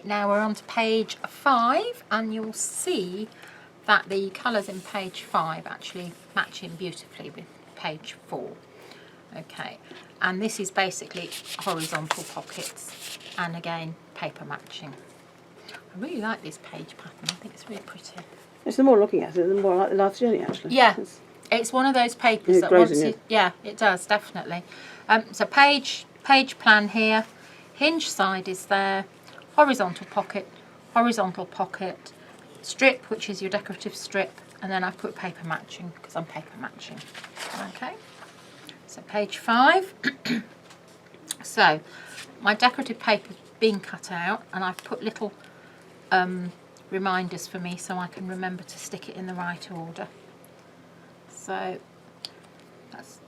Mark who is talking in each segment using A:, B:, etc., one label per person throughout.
A: now we're on to page 5, and you'll see that the colours in page 5 actually match in beautifully with page 4. Okay, and this is basically horizontal pockets, and again paper matching. I really like this page pattern. I think it's really pretty.
B: It's the more looking at it, the more like the Life's Journey, actually.
A: Yeah, it's one of those papers that once you... Yeah, it does, definitely. So page plan here, hinge side is there, horizontal pocket, strip, which is your decorative strip, and then I've put paper matching because I'm paper matching. Okay, so page 5. So my decorative paper's been cut out, and I've put little reminders for me so I can remember to stick it in the right order. So that's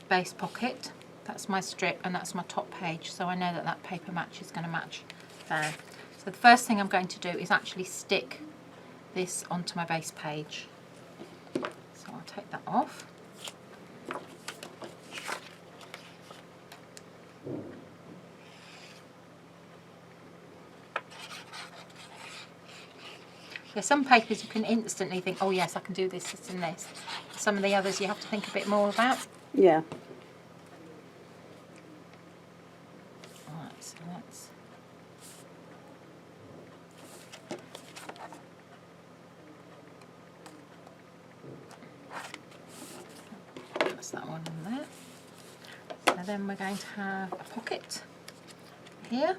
A: base pocket, that's my strip, and that's my top page, so I know that that paper match is going to match there. So the first thing I'm going to do is actually stick this onto my base page. So I'll take that off. There's some papers you can instantly think, oh yes, I can do this, this and this. Some of the others you have to think a bit more about.
B: Yeah.
A: Right, so that's that one in there. So then we're going to have a pocket here.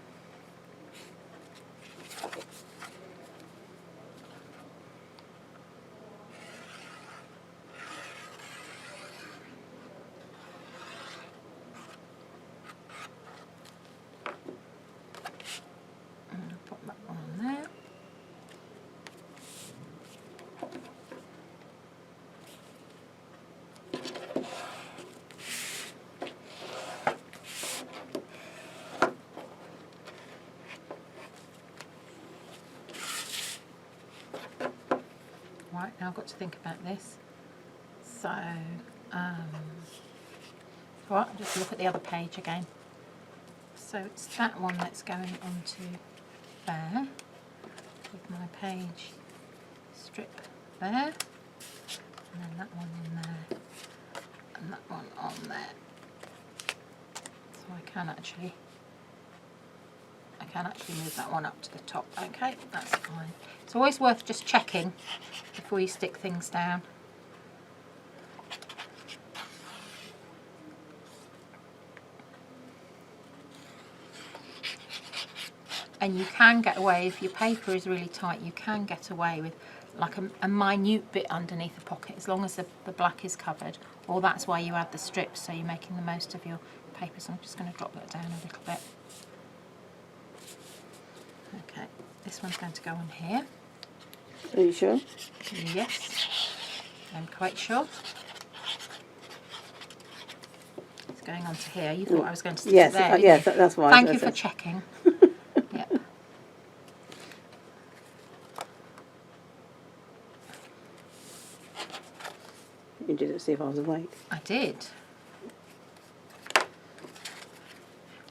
A: Right, now I've got to think about this. So, right, I'll just look at the other page again. So it's that one that's going onto there, with my page strip there, and then that one in there, and that one on there. So I can actually move that one up to the top. Okay, that's fine. It's always worth just checking before you stick things down. And you can get away, if your paper is really tight, you can get away with like a minute bit underneath the pocket, as long as the black is covered, or that's why you add the strips, so you're making the most of your paper. So I'm just going to drop that down a little bit. Okay, this one's going to go on here.
B: Are you sure?
A: Yes, I'm quite sure. It's going on to here. You thought I was going to stick it there.
B: Yes, that's why.
A: Thank you for checking. Yep.
B: You did it to see if I was awake.
A: I did. Well,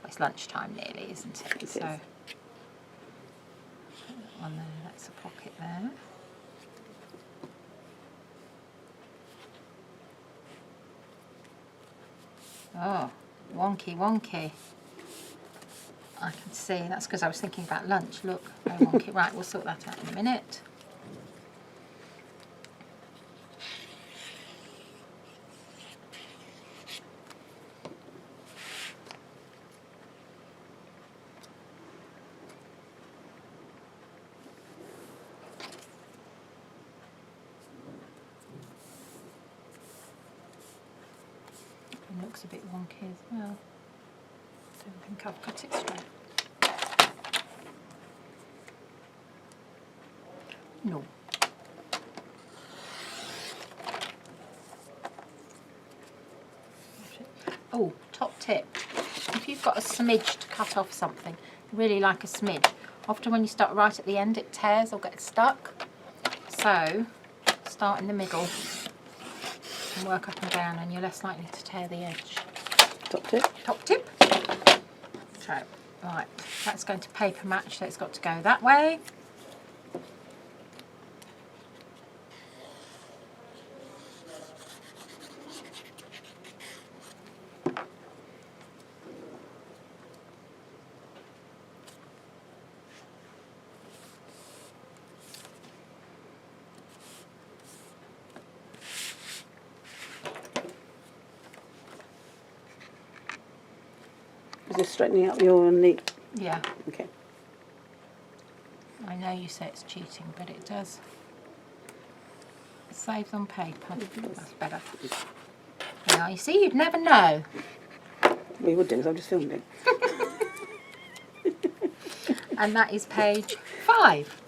A: it's lunchtime nearly, isn't it?
B: It
A: so.
B: is.
A: One there, that's a pocket there. Oh, wonky, wonky. I can see, that's because I was thinking about lunch. Look, very wonky. Right, we'll sort that out in a minute. It looks a bit wonky as well. Don't think I've got it straight. No. Oh, top tip. If you've got a smidge to cut off something, really like a smidge, often when you start right at the end it tears or gets stuck. So start in the middle and work up and down, and you're less likely to tear the edge.
B: Top tip.
A: Top tip. So, right, That's going to paper match, so it's got to go that way.
B: Is this straightening up your knee?
A: Yeah,
B: Okay.
A: I know you say it's cheating, but it does. It saves on paper. That's better. Now, you see, you'd never know.
B: Well, you would do, because I've just filmed it.
A: And that is page 5.